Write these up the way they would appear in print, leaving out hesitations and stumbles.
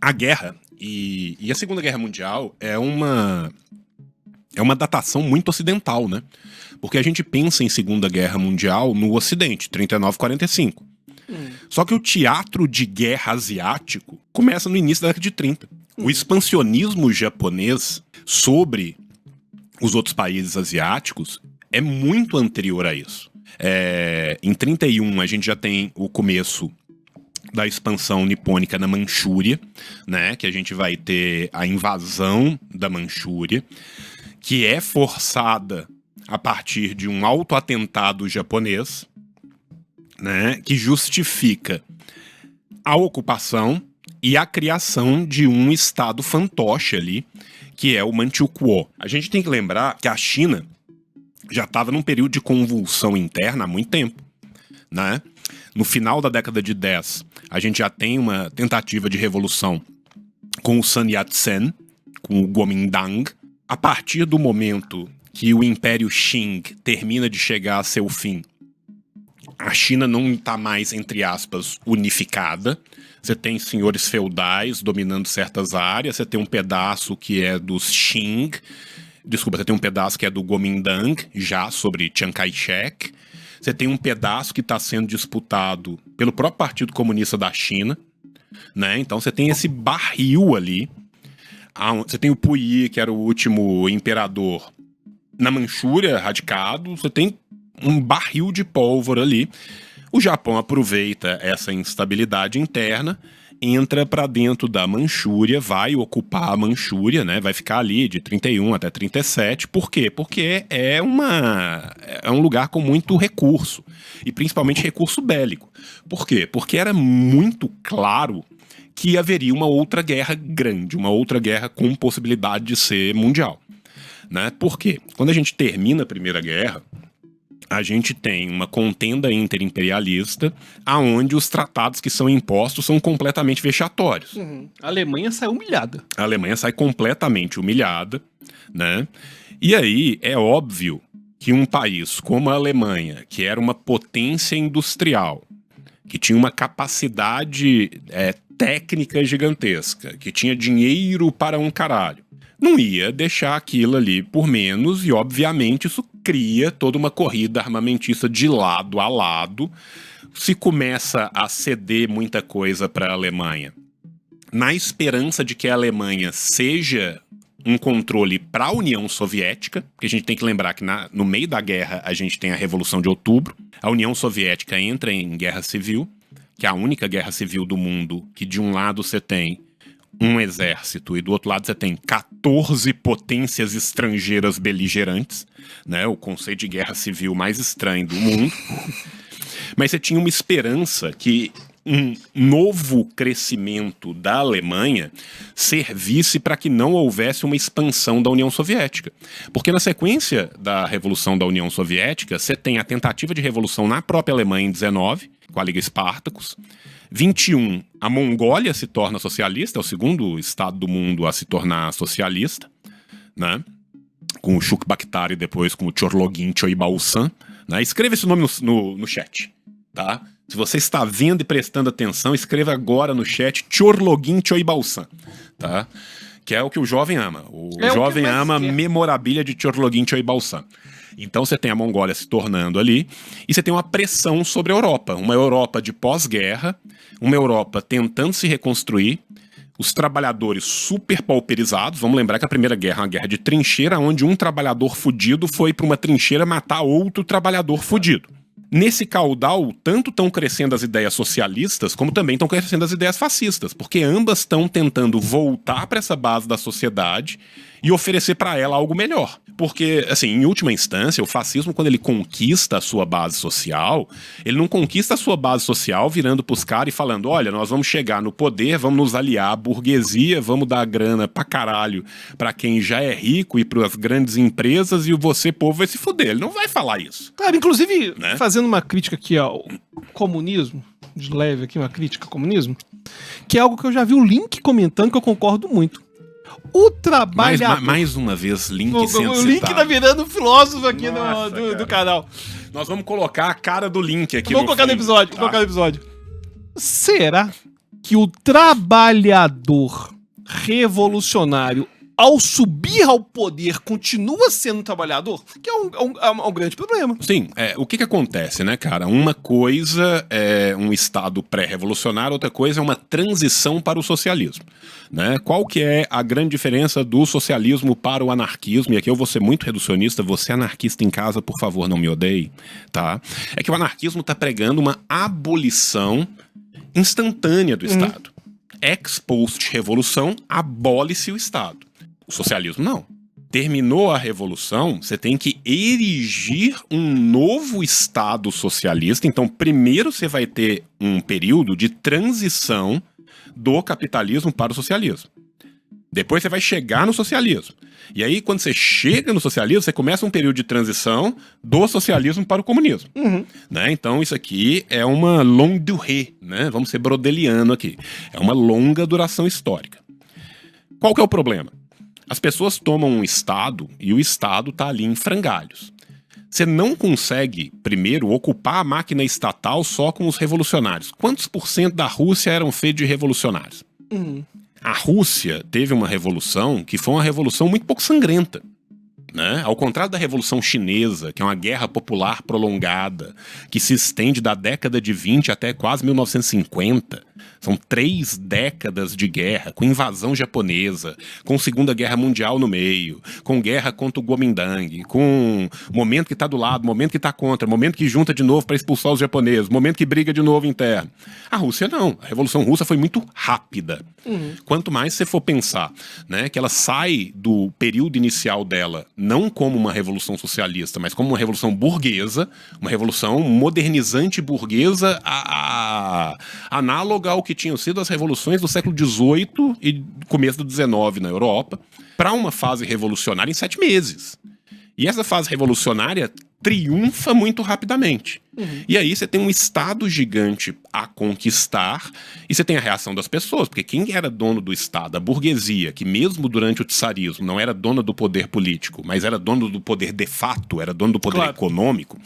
a guerra e a Segunda Guerra Mundial é uma datação muito ocidental, né? Porque a gente pensa em Segunda Guerra Mundial no Ocidente, 39, 45. Só que o teatro de guerra asiático começa no início da década de 30. O expansionismo japonês sobre os outros países asiáticos é muito anterior a isso. Em 31 a gente já tem o começo da expansão nipônica na Manchúria, né? Que a gente vai ter a invasão da Manchúria, que é forçada a partir de um autoatentado japonês, né? Que justifica a ocupação e a criação de um estado fantoche ali, que é o Manchukuo. A gente tem que lembrar que a China já estava num período de convulsão interna há muito tempo, né? No final da década de 10, a gente já tem uma tentativa de revolução com o Sun Yat-sen, com o Kuomintang. A partir do momento que o Império Qing termina de chegar a seu fim, a China não está mais, entre aspas, unificada. Você tem senhores feudais dominando certas áreas, você tem um pedaço que é dos Qing, você tem um pedaço que é do Kuomintang, já sobre Chiang Kai-shek. Você tem um pedaço que está sendo disputado pelo próprio Partido Comunista da China, né? Então você tem esse barril ali. Você tem o Puyi, que era o último imperador na Manchúria, radicado. Você tem um barril de pólvora ali. O Japão aproveita essa instabilidade interna, entra para dentro da Manchúria, vai ocupar a Manchúria, né? Vai ficar ali de 31 até 37. Por quê? Porque é um lugar com muito recurso, e principalmente recurso bélico. Por quê? Porque era muito claro que haveria uma outra guerra grande, uma outra guerra com possibilidade de ser mundial, né? Por quê? Quando a gente termina a Primeira Guerra, a gente tem uma contenda interimperialista aonde os tratados que são impostos são completamente vexatórios. A Alemanha sai humilhada. A Alemanha sai completamente humilhada, né? E aí é óbvio que um país como a Alemanha, que era uma potência industrial, que tinha uma capacidade técnica gigantesca, que tinha dinheiro para um caralho, não ia deixar aquilo ali por menos, e obviamente isso cria toda uma corrida armamentista de lado a lado. Se começa a ceder muita coisa para a Alemanha, na esperança de que a Alemanha seja um controle para a União Soviética, porque a gente tem que lembrar que no meio da guerra a gente tem a Revolução de Outubro, a União Soviética entra em guerra civil, que é a única guerra civil do mundo que de um lado você tem um exército e do outro lado você tem 14 potências estrangeiras beligerantes, né? O conceito de guerra civil mais estranho do mundo. Mas você tinha uma esperança que um novo crescimento da Alemanha servisse para que não houvesse uma expansão da União Soviética. Porque na sequência da Revolução da União Soviética, você tem a tentativa de revolução na própria Alemanha em 19, com a Liga Espartacus. 21, a Mongólia se torna socialista, é o segundo estado do mundo a se tornar socialista, né? Com o Shuk Bakhtari e depois com o Chorlogin Choibalsan, né? Escreva esse nome no chat, tá? Se você está vendo e prestando atenção, escreva agora no chat Chorlogin Choibalsan, tá? Que é o que o jovem ama. O jovem ama a memorabilia de Chorlogin Choibalsan. Então você tem a Mongólia se tornando ali, e você tem uma pressão sobre a Europa, uma Europa de pós-guerra, uma Europa tentando se reconstruir, os trabalhadores super pauperizados. Vamos lembrar que a Primeira Guerra é uma guerra de trincheira, onde um trabalhador fudido foi para uma trincheira matar outro trabalhador fudido. Nesse caudal, tanto estão crescendo as ideias socialistas, como também estão crescendo as ideias fascistas, porque ambas estão tentando voltar para essa base da sociedade e oferecer para ela algo melhor. Porque, assim, em última instância, o fascismo, quando ele conquista a sua base social, ele não conquista a sua base social virando pros caras e falando: olha, nós vamos chegar no poder, vamos nos aliar à burguesia, vamos dar grana pra caralho pra quem já é rico e pras grandes empresas, e você, povo, vai se fuder. Ele não vai falar isso. Claro, inclusive, né? Fazendo uma crítica aqui ao comunismo, de leve aqui, uma crítica ao comunismo, que é algo que eu já vi o Link comentando, que eu concordo muito. O trabalhador... Mais uma vez, Link sendo O Link citado. tá virando filósofo aqui Nossa, do canal. Nós vamos colocar a cara do Link aqui. Vamos colocar no episódio. Será que o trabalhador revolucionário, ao subir ao poder, continua sendo trabalhador, que é um grande problema. Sim, o que acontece, né, cara? Uma coisa é um Estado pré-revolucionário, outra coisa é uma transição para o socialismo, né? Qual que é a grande diferença do socialismo para o anarquismo? E aqui eu vou ser muito reducionista, você anarquista em casa, por favor, não me odeie, tá? É que o anarquismo está pregando uma abolição instantânea do Estado. Ex post-revolução, abole-se o Estado. O socialismo não. Terminou a revolução, você tem que erigir um novo Estado socialista. Então, primeiro você vai ter um período de transição do capitalismo para o socialismo. Depois você vai chegar no socialismo. E aí, quando você chega no socialismo, você começa um período de transição do socialismo para o comunismo. Né? Então, isso aqui é uma longue durée, né? Vamos ser brodeliano aqui. É uma longa duração histórica. Qual que é o problema? As pessoas tomam um Estado e o Estado está ali em frangalhos. Você não consegue, primeiro, ocupar a máquina estatal só com os revolucionários. Quantos por cento da Rússia eram feitos de revolucionários? A Rússia teve uma revolução que foi uma revolução muito pouco sangrenta. Né? Ao contrário da Revolução Chinesa, que é uma guerra popular prolongada, que se estende da década de 20 até quase 1950. São 3 décadas de guerra, com invasão japonesa, com Segunda Guerra Mundial no meio, com guerra contra o Kuomintang, com momento que está do lado, momento que está contra, momento que junta de novo para expulsar os japoneses, momento que briga de novo interno. A Rússia não. A Revolução Russa foi muito rápida. Quanto mais você for pensar, né, que ela sai do período inicial dela não como uma revolução socialista, mas como uma revolução burguesa, uma revolução modernizante burguesa análoga ao que tinham sido as revoluções do século XVIII e começo do XIX na Europa, para uma fase revolucionária em 7 meses. E essa fase revolucionária triunfa muito rapidamente. E aí você tem um Estado gigante a conquistar e você tem a reação das pessoas, porque quem era dono do Estado, a burguesia, que mesmo durante o tsarismo não era dona do poder político, mas era dono do poder de fato, era dono do poder econômico,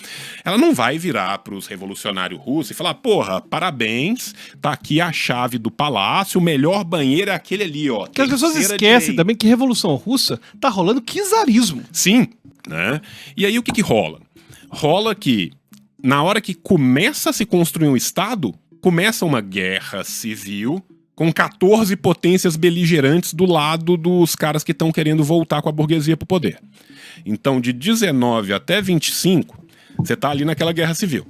ela não vai virar para os revolucionários russos e falar, porra, parabéns, tá aqui a chave do palácio, o melhor banheiro é aquele ali, ó. Que as pessoas esquecem também que Revolução Russa tá rolando czarismo. Sim, né? E aí o que rola? Rola que, na hora que começa a se construir um Estado, começa uma guerra civil com 14 potências beligerantes do lado dos caras que estão querendo voltar com a burguesia pro poder. Então, de 19 até 25, você tá ali naquela guerra civil.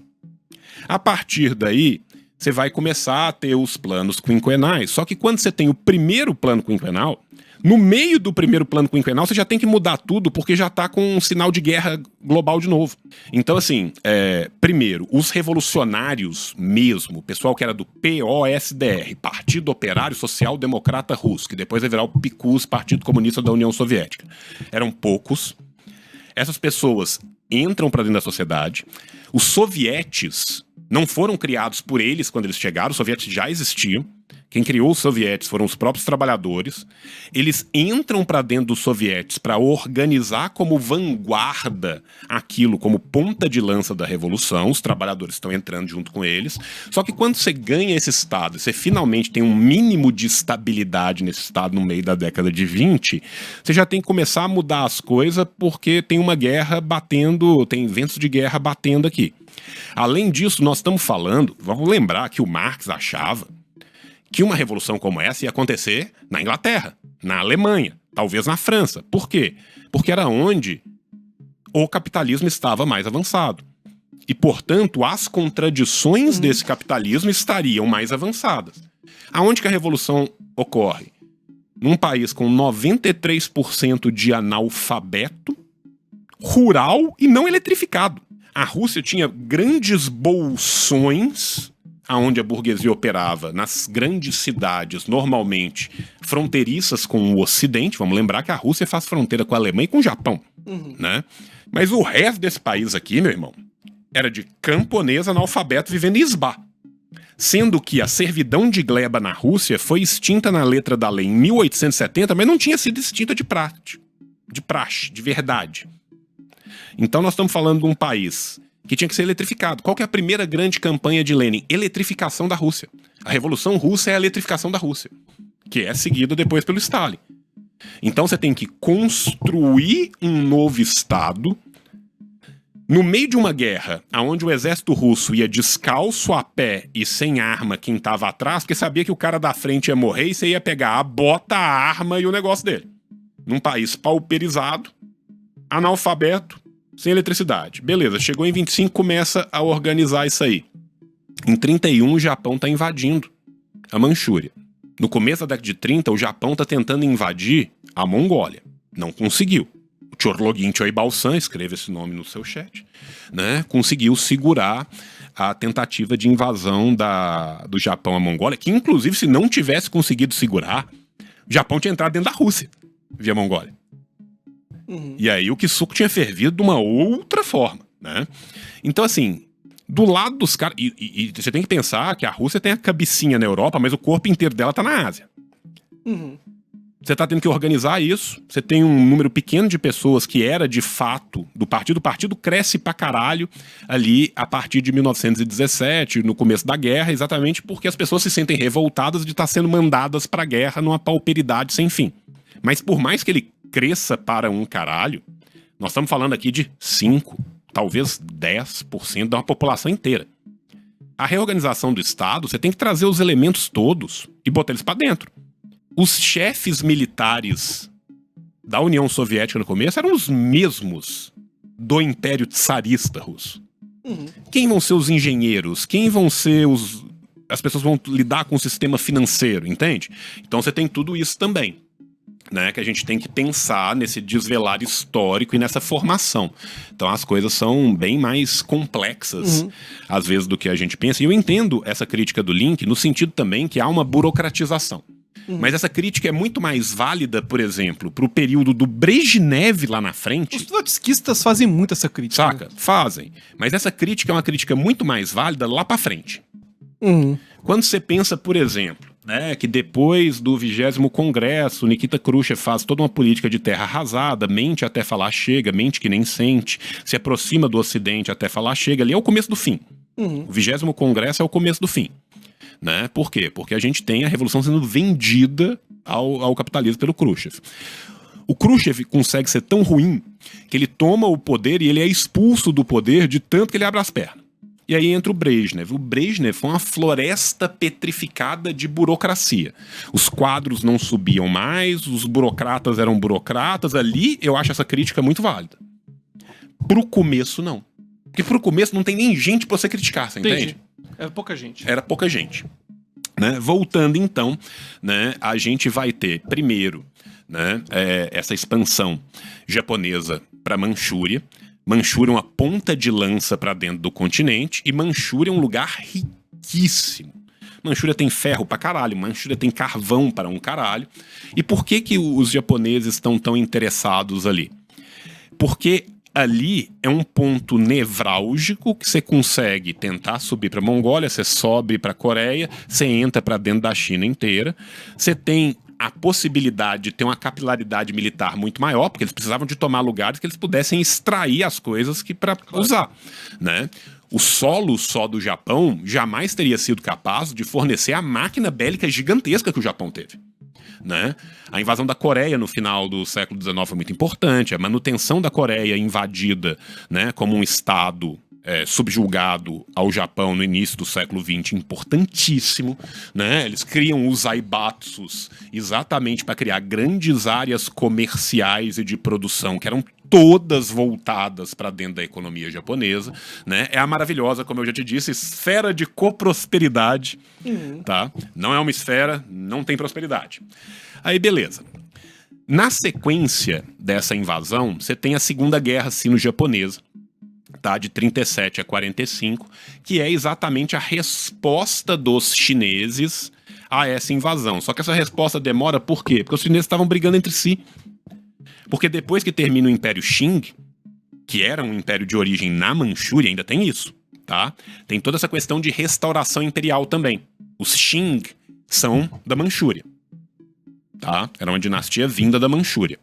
A partir daí, você vai começar a ter os planos quinquenais. Só que quando você tem o primeiro plano quinquenal, no meio do primeiro plano quinquenal, você já tem que mudar tudo, porque já tá com um sinal de guerra global de novo. Então, assim, primeiro, os revolucionários mesmo, o pessoal que era do POSDR, Partido Operário Social Democrata Russo, que depois vai virar o PICUS, Partido Comunista da União Soviética, eram poucos. Essas pessoas entram para dentro da sociedade. Os sovietes não foram criados por eles quando eles chegaram, os sovietes já existiam. Quem criou os sovietes foram os próprios trabalhadores. Eles entram para dentro dos sovietes para organizar como vanguarda aquilo, como ponta de lança da revolução. Os trabalhadores estão entrando junto com eles. Só que quando você ganha esse Estado, você finalmente tem um mínimo de estabilidade nesse Estado no meio da década de 20, você já tem que começar a mudar as coisas porque tem uma guerra batendo, tem ventos de guerra batendo aqui. Além disso, nós estamos falando, vamos lembrar que o Marx achava que uma revolução como essa ia acontecer na Inglaterra, na Alemanha, talvez na França. Por quê? Porque era onde o capitalismo estava mais avançado. E, portanto, as contradições desse capitalismo estariam mais avançadas. Aonde que a revolução ocorre? Num país com 93% de analfabeto, rural e não eletrificado. A Rússia tinha grandes bolsões aonde a burguesia operava nas grandes cidades, normalmente fronteiriças com o Ocidente. Vamos lembrar que a Rússia faz fronteira com a Alemanha e com o Japão, né? Mas o resto desse país aqui, meu irmão, era de camponês analfabeto vivendo em esbá. Sendo que a servidão de gleba na Rússia foi extinta na letra da lei em 1870, mas não tinha sido extinta de praxe, de verdade. Então nós estamos falando de um país que tinha que ser eletrificado. Qual que é a primeira grande campanha de Lenin? Eletrificação da Rússia. A Revolução Russa é a eletrificação da Rússia, que é seguida depois pelo Stalin. Então você tem que construir um novo Estado no meio de uma guerra, onde o exército russo ia descalço a pé e sem arma quem estava atrás, porque sabia que o cara da frente ia morrer e você ia pegar a bota, a arma e o negócio dele. Num país pauperizado, analfabeto, sem eletricidade. Beleza, chegou em 25, começa a organizar isso aí. Em 31, o Japão está invadindo a Manchúria. No começo da década de 30, o Japão está tentando invadir a Mongólia. Não conseguiu. O Chorlogin Choibalsan, escreva esse nome no seu chat, né, conseguiu segurar a tentativa de invasão do Japão à Mongólia, que inclusive se não tivesse conseguido segurar, o Japão tinha entrado dentro da Rússia, via Mongólia. E aí o Kisuko tinha fervido de uma outra forma, né? Então assim, do lado dos caras... E você tem que pensar que a Rússia tem a cabecinha na Europa, mas o corpo inteiro dela tá na Ásia. Você tá tendo que organizar isso. Você tem um número pequeno de pessoas que era de fato do partido. O partido cresce pra caralho ali a partir de 1917, no começo da guerra, exatamente porque as pessoas se sentem revoltadas de estar sendo mandadas pra guerra numa pauperidade sem fim. Mas por mais que ele cresça para um caralho, nós estamos falando aqui de 5, talvez 10% da população inteira. A reorganização do Estado, você tem que trazer os elementos todos e botar eles pra dentro. Os chefes militares da União Soviética no começo eram os mesmos do Império Tsarista russo. Quem vão ser os engenheiros? Quem vão ser as pessoas que vão lidar com o sistema financeiro, entende? Então você tem tudo isso também, né, que a gente tem que pensar nesse desvelar histórico e nessa formação. Então as coisas são bem mais complexas, às vezes, do que a gente pensa. E eu entendo essa crítica do Link no sentido também que há uma burocratização. Mas essa crítica é muito mais válida, por exemplo, pro período do Brezhnev lá na frente. Os trotskistas fazem muito essa crítica. Saca? Fazem. Mas essa crítica é uma crítica muito mais válida lá pra frente. Quando você pensa, por exemplo, né, que depois do 20º Congresso, Nikita Khrushchev faz toda uma política de terra arrasada, mente até falar chega, mente que nem sente, se aproxima do Ocidente até falar chega, ali é o começo do fim. O 20º Congresso é o começo do fim. Né? Por quê? Porque a gente tem a revolução sendo vendida ao capitalismo pelo Khrushchev. O Khrushchev consegue ser tão ruim que ele toma o poder e ele é expulso do poder de tanto que ele abre as pernas. E aí entra o Brezhnev. O Brezhnev foi uma floresta petrificada de burocracia. Os quadros não subiam mais, os burocratas eram burocratas. Ali eu acho essa crítica muito válida. Pro começo, não. Porque pro começo não tem nem gente pra você criticar, você entende? Era pouca gente. Era pouca gente. Né? Voltando então, né, a gente vai ter primeiro, né, essa expansão japonesa para Manchúria. Manchúria é uma ponta de lança para dentro do continente e Manchúria é um lugar riquíssimo. Manchúria tem ferro pra caralho, Manchúria tem carvão para um caralho. E por que que os japoneses estão tão interessados ali? Porque ali é um ponto nevrálgico que você consegue tentar subir para a Mongólia, você sobe para a Coreia, você entra para dentro da China inteira, você tem a possibilidade de ter uma capilaridade militar muito maior, porque eles precisavam de tomar lugares que eles pudessem extrair as coisas que para usar, né? O solo só do Japão jamais teria sido capaz de fornecer a máquina bélica gigantesca que o Japão teve. Né? A invasão da Coreia no final do século XIX foi muito importante, a manutenção da Coreia invadida, né, como um estado subjugado ao Japão no início do século XX, importantíssimo, né? Eles criam os aibatsus exatamente para criar grandes áreas comerciais e de produção que eram todas voltadas para dentro da economia japonesa, né? É a maravilhosa, como eu já te disse, esfera de coprosperidade, tá? Não é uma esfera, não tem prosperidade. Aí, beleza. Na sequência dessa invasão, você tem a Segunda Guerra Sino-Japonesa, tá? De 37 a 45, que é exatamente a resposta dos chineses a essa invasão. Só que essa resposta demora por quê? Porque os chineses estavam brigando entre si. Porque depois que termina o Império Qing, que era um império de origem na Manchúria, ainda tem isso, tá? Tem toda essa questão de restauração imperial também. Os Qing são da Manchúria, tá? Era uma dinastia vinda da Manchúria.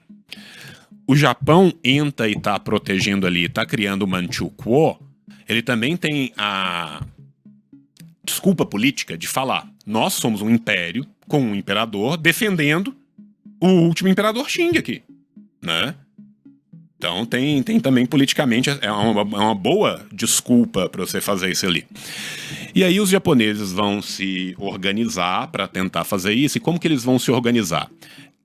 O Japão entra e tá protegendo ali, tá criando o Manchukuo. Ele também tem a desculpa política de falar: Nós somos um império com um imperador defendendo o último imperador Qing aqui, né? Então tem também politicamente, é uma boa desculpa para você fazer isso ali. E aí os japoneses vão se organizar para tentar fazer isso. E como que eles vão se organizar?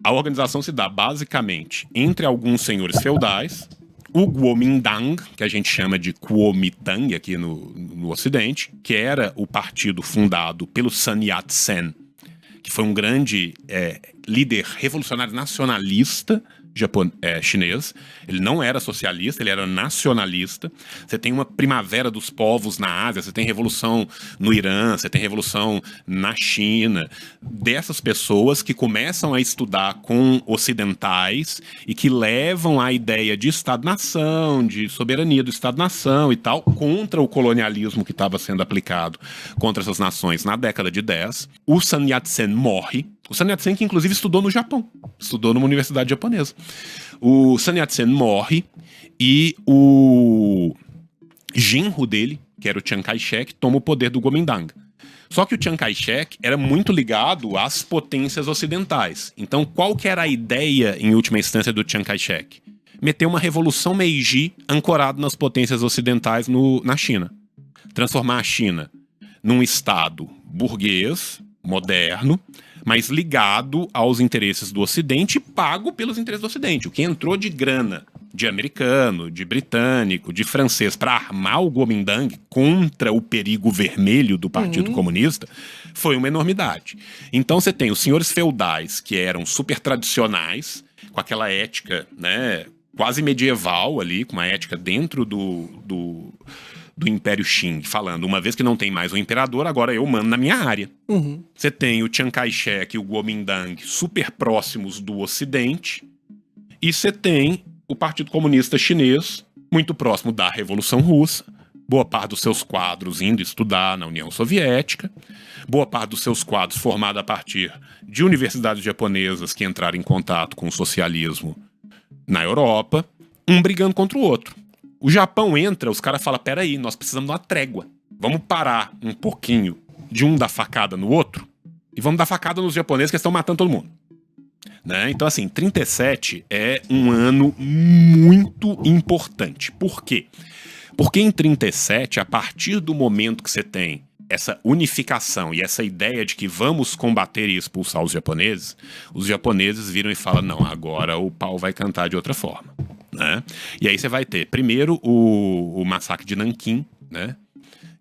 A organização se dá basicamente entre alguns senhores feudais, o Kuomintang, que a gente chama de Kuomintang aqui no Ocidente, que era o partido fundado pelo Sun Yat-sen, que foi um grande líder revolucionário nacionalista chinês. Ele não era socialista, ele era nacionalista. Você tem uma primavera dos povos na Ásia, você tem revolução no Irã, você tem revolução na China, dessas pessoas que começam a estudar com ocidentais e que levam a ideia de Estado-nação, de soberania do Estado-nação e tal, contra o colonialismo que estava sendo aplicado contra essas nações na década de 10. O Sun Yat-sen morre. O Sun Yat-sen, que inclusive estudou no Japão, estudou numa universidade japonesa. O Sun Yat-sen morre e o genro dele, que era o Chiang Kai-shek, toma o poder do Kuomintang. Só que o Chiang Kai-shek era muito ligado às potências ocidentais. Então, qual que era a ideia, em última instância, do Chiang Kai-shek? Meter uma revolução Meiji ancorada nas potências ocidentais na China. Transformar a China num estado burguês, moderno, mas ligado aos interesses do Ocidente e pago pelos interesses do Ocidente. O que entrou de grana de americano, de britânico, de francês para armar o Kuomintang contra o perigo vermelho do Partido Comunista foi uma enormidade. Então você tem os senhores feudais que eram super tradicionais, com aquela ética, né, quase medieval ali, com uma ética dentro do Império Qing, falando, uma vez que não tem mais o imperador, agora eu mando na minha área. Você tem o Chiang Kai-shek e o Kuomintang super próximos do Ocidente, e você tem o Partido Comunista Chinês muito próximo da Revolução Russa, boa parte dos seus quadros indo estudar na União Soviética, boa parte dos seus quadros formada a partir de universidades japonesas que entraram em contato com o socialismo na Europa, um brigando contra o outro. O Japão entra, os caras falam, peraí, nós precisamos de uma trégua. Vamos parar um pouquinho de um dar facada no outro e vamos dar facada nos japoneses que estão matando todo mundo. Né? Então, assim, 37 é um ano muito importante. Por quê? Porque em 37, a partir do momento que você tem essa unificação e essa ideia de que vamos combater e expulsar os japoneses viram e falam, não, agora o pau vai cantar de outra forma. Né? E aí você vai ter, primeiro, o massacre de Nanquim, né?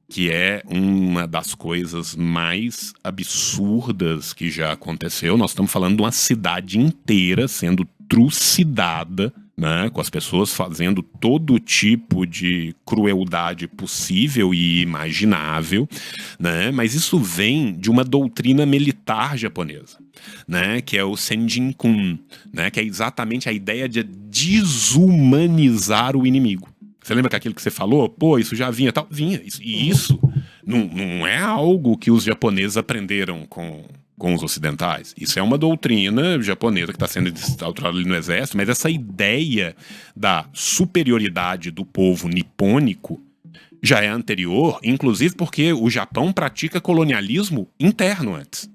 Que é uma das coisas mais absurdas que já aconteceu. Nós estamos falando de uma cidade inteira sendo trucidada, né, com as pessoas fazendo todo tipo de crueldade possível e imaginável, né, mas isso vem de uma doutrina militar japonesa, né, que é o Senjin-kun, né, que é exatamente a ideia de desumanizar o inimigo. Você lembra que aquilo que você falou? Pô, isso já vinha, tal? Vinha. E isso não é algo que os japoneses aprenderam com os ocidentais. Isso é uma doutrina japonesa que está sendo instaurada ali no exército, mas essa ideia da superioridade do povo nipônico já é anterior, inclusive porque o Japão pratica colonialismo interno antes.